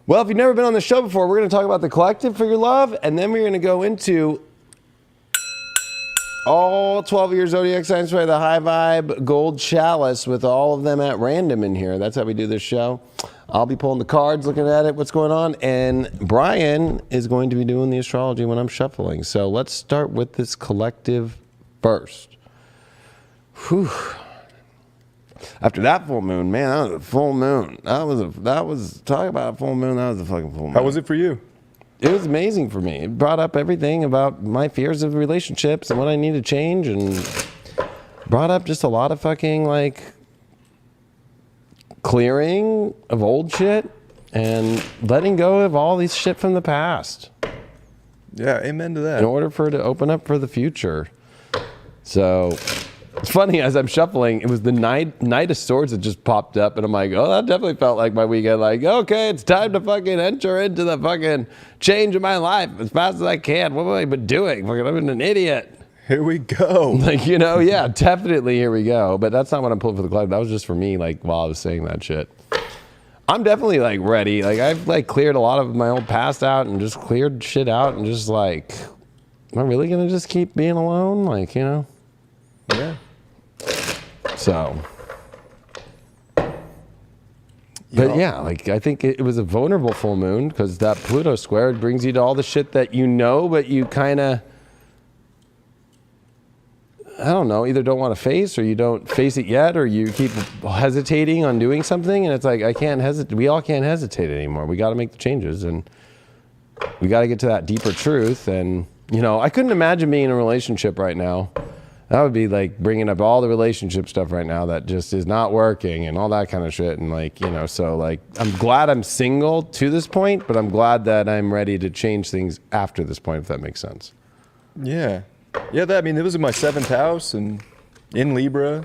Well, if you've never been on the show before, we're going to talk about the collective for your love, and then we're going to go into all 12 of your zodiac signs by the high vibe gold chalice with all of them at random in here. That's how we do this show. I'll be pulling the cards, looking at it, what's going on, and Brian is going to be doing the astrology when I'm shuffling. So let's start with this collective first. Whew. After that full moon, man, that was a full moon. That was talk about a full moon. That was a fucking full moon. How was it for you? It was amazing for me. It brought up everything about my fears of relationships and what I need to change, and brought up just a lot of fucking like clearing of old shit and letting go of all these shit from the past. Yeah, amen to that. In order for it to open up for the future. So it's funny, as I'm shuffling, it was the Knight of Swords that just popped up, and I'm like, oh, that definitely felt like my weekend. Like, okay, it's time to fucking enter into the fucking change of my life as fast as I can. What have I been doing? Fucking, I've been an idiot. Here we go. Like, you know, yeah, definitely here we go. But that's not what I'm pulling for the club. That was just for me, like, while I was saying that shit. I'm definitely, like, ready. Like, I've, like, cleared a lot of my old past out and just cleared shit out and just, like, am I really going to just keep being alone? Like, you know? Yeah. So, but yeah, like I think it was a vulnerable full moon because that Pluto square brings you to all the shit that you know, but you kind of, I don't know, either don't want to face or you don't face it yet, or you keep hesitating on doing something, and it's like, I can't hesitate. We all can't hesitate anymore. We got to make the changes, and we got to get to that deeper truth. And, you know, I couldn't imagine being in a relationship right now. That would be like bringing up all the relationship stuff right now that just is not working and all that kind of shit. And like, you know, so like, I'm glad I'm single to this point, but I'm glad that I'm ready to change things after this point, if that makes sense. Yeah. Yeah, I mean, it was in my 7th house and in Libra.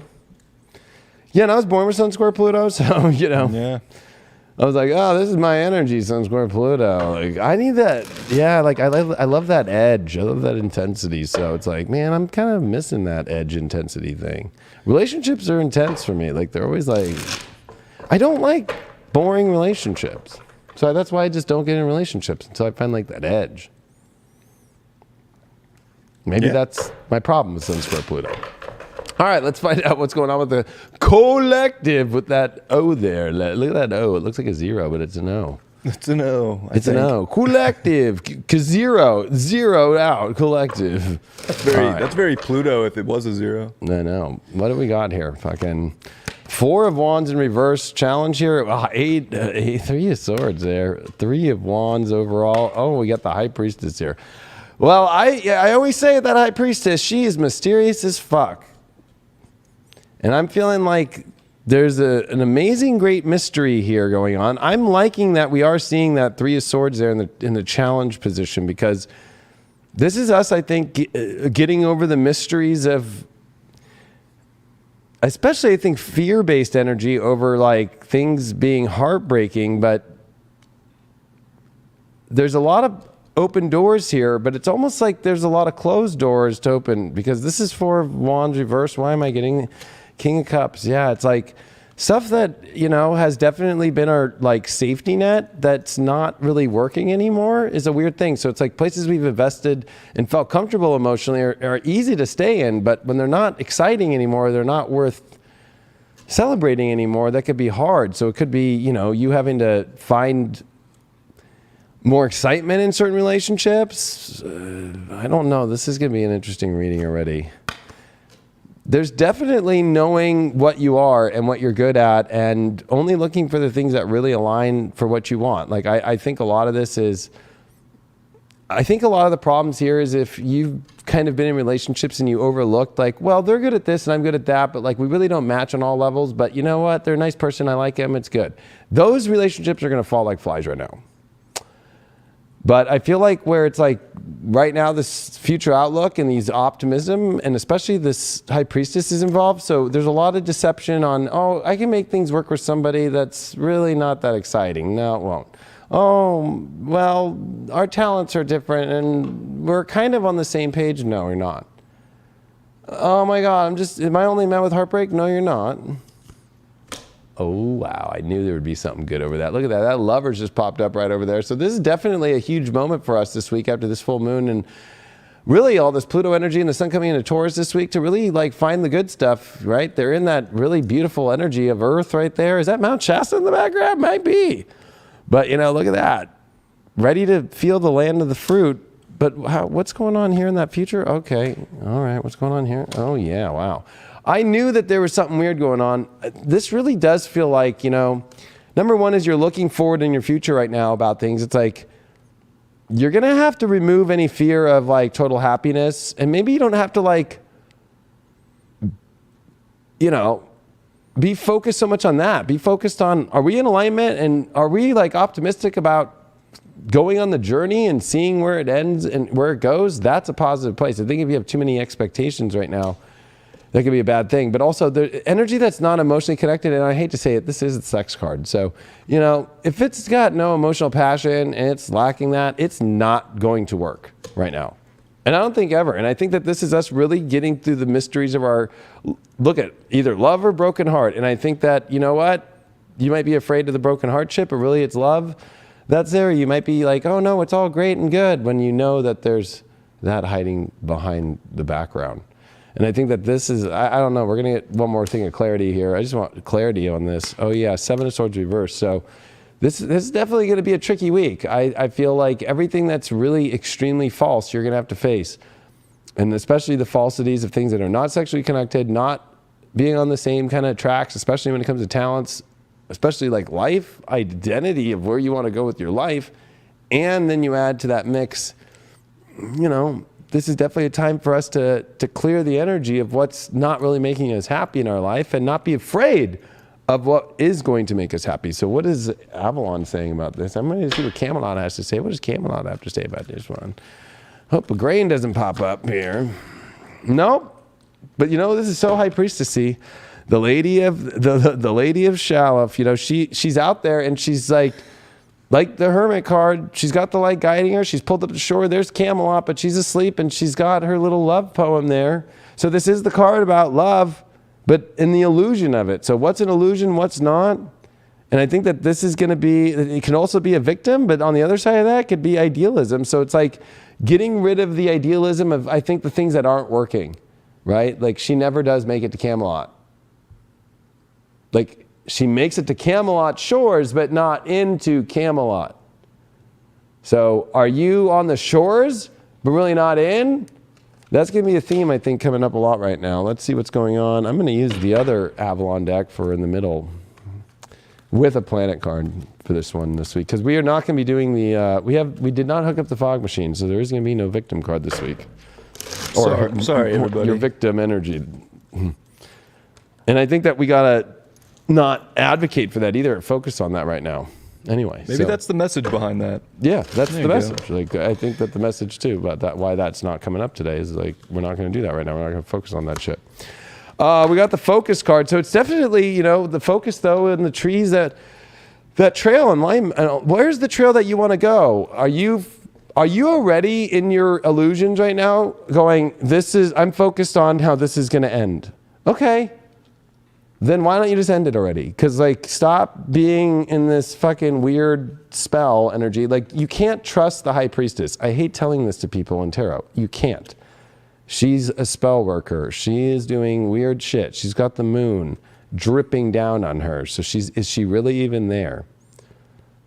Yeah, and I was born with Sun Square Pluto, so, you know. Yeah. I was like, oh, this is my energy, Sun Square Pluto. Like, I need that. Yeah, like, I love that edge. I love that intensity. So it's like, man, I'm kind of missing that edge intensity thing. Relationships are intense for me. Like, they're always like, I don't like boring relationships. So that's why I just don't get in relationships until I find, like, that edge. Maybe that's my problem with Sun Square Pluto. All right, let's find out what's going on with the collective with that O there. Look at that O. It looks like a 0, but it's an O. It's an O. It's an O. Collective. Zeroed out. Collective. That's very Pluto if it was a 0. I know. What do we got here? Fucking 4 of Wands in reverse challenge here. 3 of Swords there. 3 of Wands overall. Oh, we got the High Priestess here. Well, I always say that High Priestess, she is mysterious as fuck. And I'm feeling like there's an amazing, great mystery here going on. I'm liking that we are seeing that 3 of Swords there in the challenge position, because this is us, I think, getting over the mysteries of, especially I think, fear-based energy over like things being heartbreaking. But there's a lot of open doors here, but it's almost like there's a lot of closed doors to open, because this is 4 of Wands reverse. Why am I getting King of Cups? Yeah, it's like stuff that, you know, has definitely been our like safety net that's not really working anymore is a weird thing. So it's like places we've invested and felt comfortable emotionally are easy to stay in, but when they're not exciting anymore, they're not worth celebrating anymore. That could be hard. So it could be, you know, you having to find more excitement in certain relationships. I don't know. This is going to be an interesting reading already. There's definitely knowing what you are and what you're good at, and only looking for the things that really align for what you want. Like, I think a lot of this is, I think a lot of the problems here is if you've kind of been in relationships and you overlooked, like, well, they're good at this and I'm good at that, but like, we really don't match on all levels, but you know what? They're a nice person. I like them. It's good. Those relationships are going to fall like flies right now. But I feel like where it's like right now, this future outlook and these optimism, and especially this High Priestess is involved. So there's a lot of deception on, oh, I can make things work with somebody that's really not that exciting. No, it won't. Oh, well, our talents are different and we're kind of on the same page. No, we're not. Oh my God, am I only met with heartbreak? No, you're not. Oh, wow. I knew there would be something good over that. Look at that. That Lovers just popped up right over there. So this is definitely a huge moment for us this week after this full moon, and really all this Pluto energy and the sun coming into Taurus this week to really like find the good stuff, right? They're in that really beautiful energy of Earth right there. Is that Mount Shasta in the background? Might be. But, look at that. Ready to feel the land of the fruit. But what's going on here in that future? Okay. All right. What's going on here? Oh, yeah. Wow. I knew that there was something weird going on. This really does feel like, number one is you're looking forward in your future right now about things. It's like you're going to have to remove any fear of like total happiness. And maybe you don't have to like, be focused so much on that. Be focused on, are we in alignment and are we like optimistic about going on the journey and seeing where it ends and where it goes? That's a positive place. I think if you have too many expectations right now, that could be a bad thing. But also the energy that's not emotionally connected, and I hate to say it, this is the sex card. So, if it's got no emotional passion and it's lacking that, it's not going to work right now. And I don't think ever. And I think that this is us really getting through the mysteries of our, look at either love or broken heart. And I think that, you know what? You might be afraid of the broken heart shit, but really it's love that's there. You might be like, oh no, it's all great and good, when you know that there's that hiding behind the background. And I think that this is, I don't know, we're going to get one more thing of clarity here. I just want clarity on this. Oh yeah, Seven of Swords reversed. So this is definitely going to be a tricky week. I feel like everything that's really extremely false, you're going to have to face. And especially the falsities of things that are not sexually connected, not being on the same kind of tracks, especially when it comes to talents, especially like life, identity of where you want to go with your life. And then you add to that mix, this is definitely a time for us to clear the energy of what's not really making us happy in our life and not be afraid of what is going to make us happy. So what is Avalon saying about this? I'm going to see what Camelot has to say. What does Camelot have to say about this one? Hope a grain doesn't pop up here. Nope. But this is so high priestessy. The lady of the lady of Shalif, she's out there and she's like the Hermit card, she's got the light guiding her. She's pulled up to shore. There's Camelot, but she's asleep and she's got her little love poem there. So this is the card about love, but in the illusion of it. So what's an illusion? What's not? And I think that this is going to be, it can also be a victim, but on the other side of that could be idealism. So it's like getting rid of the idealism of, I think, the things that aren't working, right? Like she never does make it to Camelot. Like she makes it to Camelot shores, but not into Camelot. So are you on the shores, but really not in? That's going to be a theme, I think, coming up a lot right now. Let's see what's going on. I'm going to use the other Avalon deck for in the middle with a planet card for this one this week. Because we are not going to be doing the, we did not hook up the fog machine, so there is going to be no victim card this week. Sorry, everybody. Your victim energy. And I think that we got to not advocate for that either, focus on that right now. Anyway, maybe that's the message behind that. Yeah, that's the message. Like I think that the message too about that, why that's not coming up today, is like we're not going to do that right now. We're not going to focus on that shit. We got the focus card, so it's definitely the focus though in the trees, that trail in Lime. Where's the trail that you want to go? Are you already in your illusions right now? Going, I'm focused on how this is going to end. Okay. Then why don't you just end it already? Because stop being in this fucking weird spell energy. You can't trust the high priestess. I hate telling this to people in tarot. You can't. She's a spell worker. She is doing weird shit. She's got the moon dripping down on her. So is she really even there?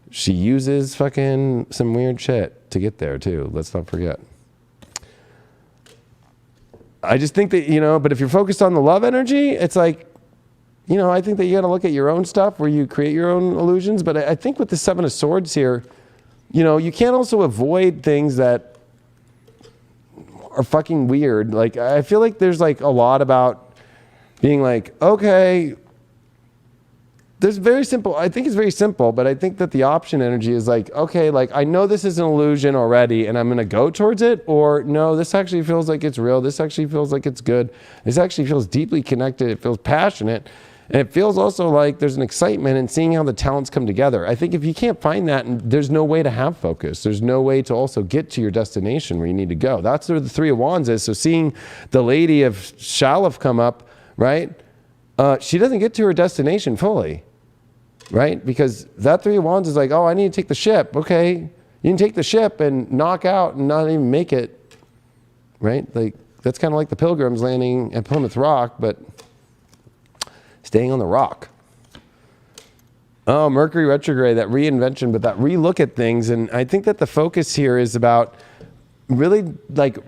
She uses fucking some weird shit to get there too. Let's not forget. I just think that, but if you're focused on the love energy, it's like, I think that you got to look at your own stuff where you create your own illusions. But I think with the Seven of Swords here, you can't also avoid things that are fucking weird. I feel like there's a lot about being okay, there's very simple. I think it's very simple, but I think that the option energy is okay, I know this is an illusion already and I'm going to go towards it, or no, this actually feels like it's real. This actually feels like it's good. This actually feels deeply connected. It feels passionate. And it feels also like there's an excitement in seeing how the talents come together. I think if you can't find that, there's no way to have focus. There's no way to also get to your destination where you need to go. That's where the Three of Wands is. So seeing the lady of Shalif come up, right? She doesn't get to her destination fully. right? Because that Three of Wands is like, oh, I need to take the ship. Okay, you can take the ship and knock out and not even make it, right? Like, that's kind of like the Pilgrims landing at Plymouth Rock, but staying on the rock. Oh, Mercury retrograde, that reinvention, but that relook at things. And I think that the focus here is about really like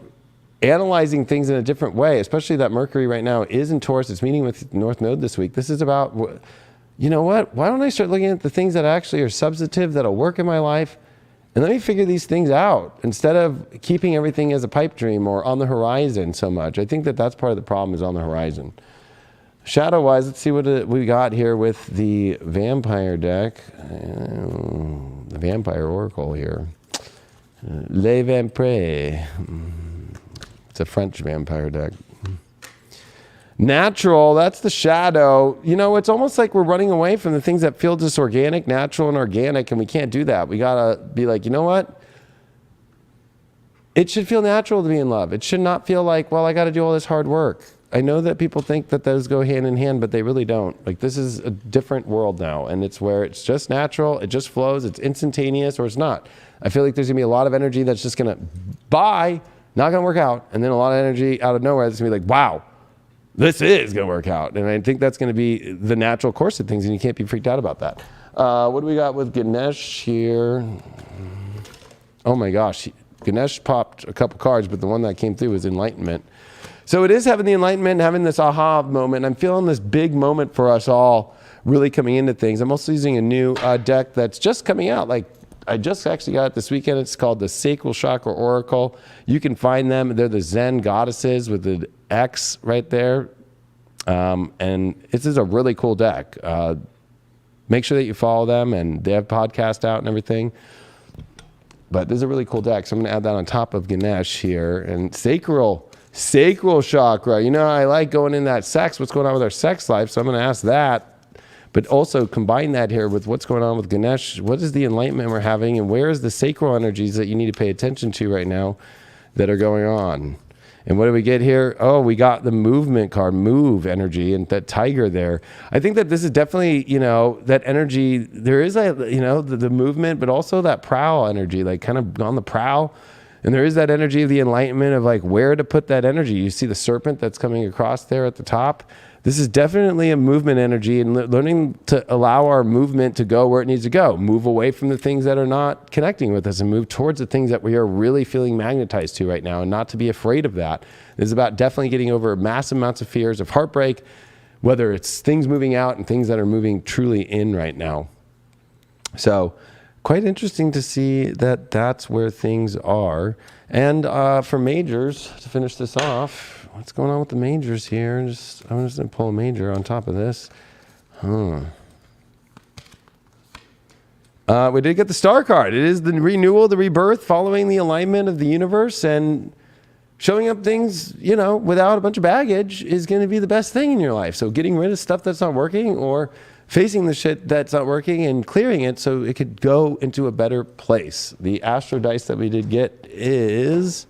analyzing things in a different way, especially that Mercury right now is in Taurus. It's meeting with North Node this week. This is about, you know what? Why don't I start looking at the things that actually are substantive, that'll work in my life, and let me figure these things out instead of keeping everything as a pipe dream or on the horizon so much. I think that that's part of the problem, is on the horizon. Shadow-wise, let's see what we got here with the Vampire deck. The Vampire Oracle here. Les Vampires. It's a French vampire deck. Natural, that's the shadow. You know, it's almost like we're running away from the things that feel just organic, natural, and organic, and we can't do that. We gotta be like, you know what? It should feel natural to be in love. It should not feel like, well, I gotta do all this hard work. I know that people think that those go hand in hand, but they really don't. Like, this is a different world now, and it's where it's just natural, it just flows, it's instantaneous, or it's not. I feel like there's gonna be a lot of energy that's just gonna, bye, not gonna work out, and then a lot of energy out of nowhere that's gonna be like, wow, this is gonna work out. And I think that's gonna be the natural course of things, and you can't be freaked out about that. What do we got with Ganesh here? Oh my gosh, Ganesh popped a couple cards, but the one that came through was Enlightenment. So it is having the enlightenment, having this aha moment. I'm feeling this big moment for us all really coming into things. I'm also using a new deck that's just coming out. Like, I just actually got it this weekend. It's called the Sacral Chakra Oracle. You can find them. They're the Zen goddesses with the X right there. And this is a really cool deck. Make sure that you follow them, and they have podcasts out and everything. But this is a really cool deck. So I'm going to add that on top of Ganesh here. And Sacral chakra. You know, I like going in that sex. What's going on with our sex life? So I'm going to ask that. But also combine that here with what's going on with Ganesh. What is the enlightenment we're having? And where is the sacral energies that you need to pay attention to right now that are going on? And what do we get here? Oh, we got the movement card, move energy, and that tiger there. I think that this is definitely, you know, that energy. There is a, you know, the movement, but also that prowl energy, like kind of on the prowl. And there is that energy of the enlightenment of like where to put that energy. You see the serpent that's coming across there at the top. This is definitely a movement energy, and learning to allow our movement to go where it needs to go. Move away from the things that are not connecting with us and move towards the things that we are really feeling magnetized to right now, and not to be afraid of that. This is about definitely getting over massive amounts of fears of heartbreak, whether it's things moving out and things that are moving truly in right now. So quite interesting to see that that's where things are. And for majors, to finish this off, what's going on with the majors here? I'm just going to pull a major on top of this. We did get the star card. It is the renewal, the rebirth, following the alignment of the universe, and showing up things, you know, without a bunch of baggage is going to be the best thing in your life. So getting rid of stuff that's not working, or facing the shit that's not working and clearing it so it could go into a better place. The astro dice that we did get is,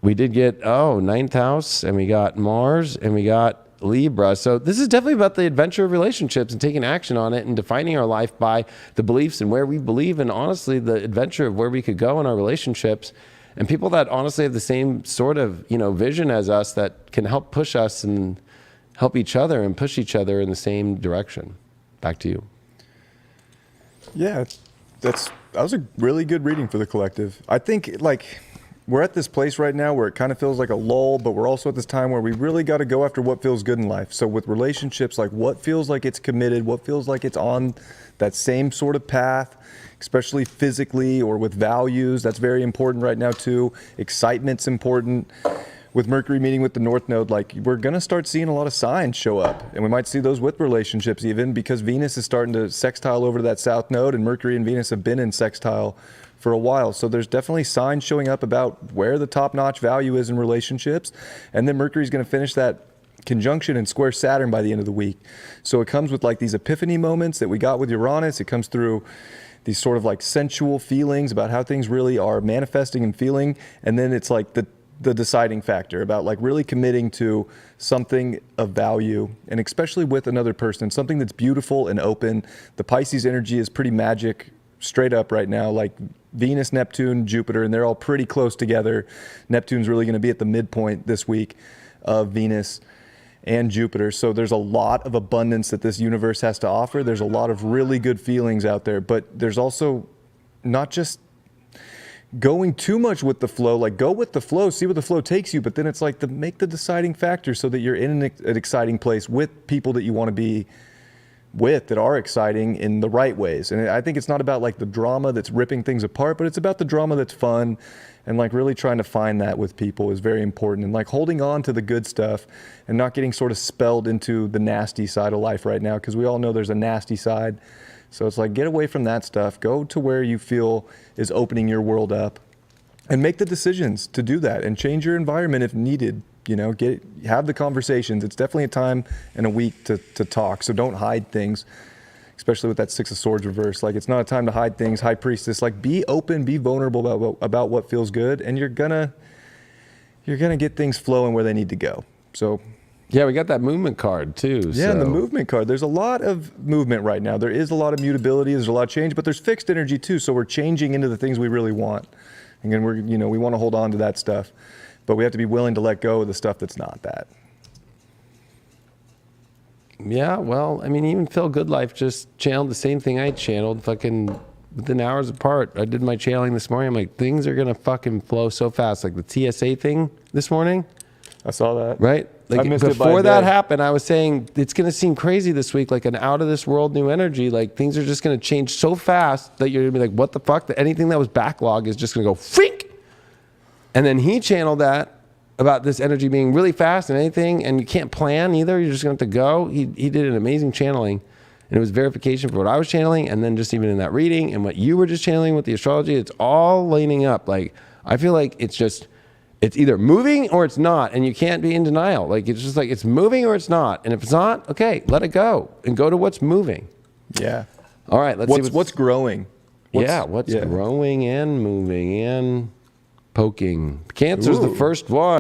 we did get, ninth house, and we got Mars, and we got Libra. So this is definitely about the adventure of relationships and taking action on it and defining our life by the beliefs and where we believe, and honestly the adventure of where we could go in our relationships, and people that honestly have the same sort of, you know, vision as us that can help push us and help each other and push each other in the same direction. Back to you. Yeah, that was a really good reading for the collective. I think, like, we're at this place right now where it kind of feels like a lull, but we're also at this time where we really got to go after what feels good in life. So with relationships, like, what feels like it's committed, what feels like it's on that same sort of path, especially physically or with values. That's very important right now too. Excitement's important. With Mercury meeting with the North Node, like, we're going to start seeing a lot of signs show up. And we might see those with relationships even, because Venus is starting to sextile over to that South Node, and Mercury and Venus have been in sextile for a while. So there's definitely signs showing up about where the top-notch value is in relationships. And then Mercury's going to finish that conjunction and square Saturn by the end of the week. So it comes with like these epiphany moments that we got with Uranus. It comes through these sort of like sensual feelings about how things really are manifesting and feeling. And then it's like the the deciding factor, about like really committing to something of value, and especially with another person, something that's beautiful and open. The Pisces energy is pretty magic straight up right now, like Venus, Neptune, Jupiter, and they're all pretty close together. Neptune's really going to be at the midpoint this week of Venus and Jupiter. So there's a lot of abundance that this universe has to offer. There's a lot of really good feelings out there, but there's also not just going too much with the flow. Like, go with the flow, see where the flow takes you, but then it's like make the deciding factor so that you're in an exciting place with people that you want to be with, that are exciting in the right ways. And I think it's not about like the drama that's ripping things apart, but it's about the drama that's fun, and like really trying to find that with people is very important, and like holding on to the good stuff and not getting sort of spelled into the nasty side of life right now, because we all know there's a nasty side. So it's like, get away from that stuff, go to where you feel is opening your world up, and make the decisions to do that, and change your environment if needed. You know, have the conversations. It's definitely a time and a week to talk. So don't hide things, especially with that Six of Swords reverse. Like, it's not a time to hide things. High Priestess, like, be open, be vulnerable about what feels good, and you're gonna get things flowing where they need to go. So Yeah, we got that movement card too. yeah, and the movement card. There's a lot of movement right now. There is a lot of mutability. There's a lot of change, but there's fixed energy too. So we're changing into the things we really want. And then we want to hold on to that stuff, but we have to be willing to let go of the stuff that's not that. Yeah, well, I mean, even Phil Goodlife just channeled the same thing I channeled fucking within hours apart. I did my channeling this morning. I'm like, things are going to fucking flow so fast. Like the TSA thing this morning. I saw that. Right? Like, I missed it by before a that day. happened, I was saying it's going to seem crazy this week, like an out of this world new energy. Like, things are just going to change so fast that you're going to be like, what the fuck? That anything that was backlog is just going to go freak. And then he channeled that about this energy being really fast and anything, and you can't plan either. You're just going to have to go. He did an amazing channeling, and it was verification for what I was channeling, and then just even in that reading and what you were just channeling with the astrology, it's all lining up. Like, I feel like it's either moving or it's not, and you can't be in denial. Like, it's just like, it's moving or it's not. And if it's not, okay, let it go and go to what's moving. Yeah. All right, let's see what's growing. What's growing and moving and poking. Cancer's the Ooh. first one.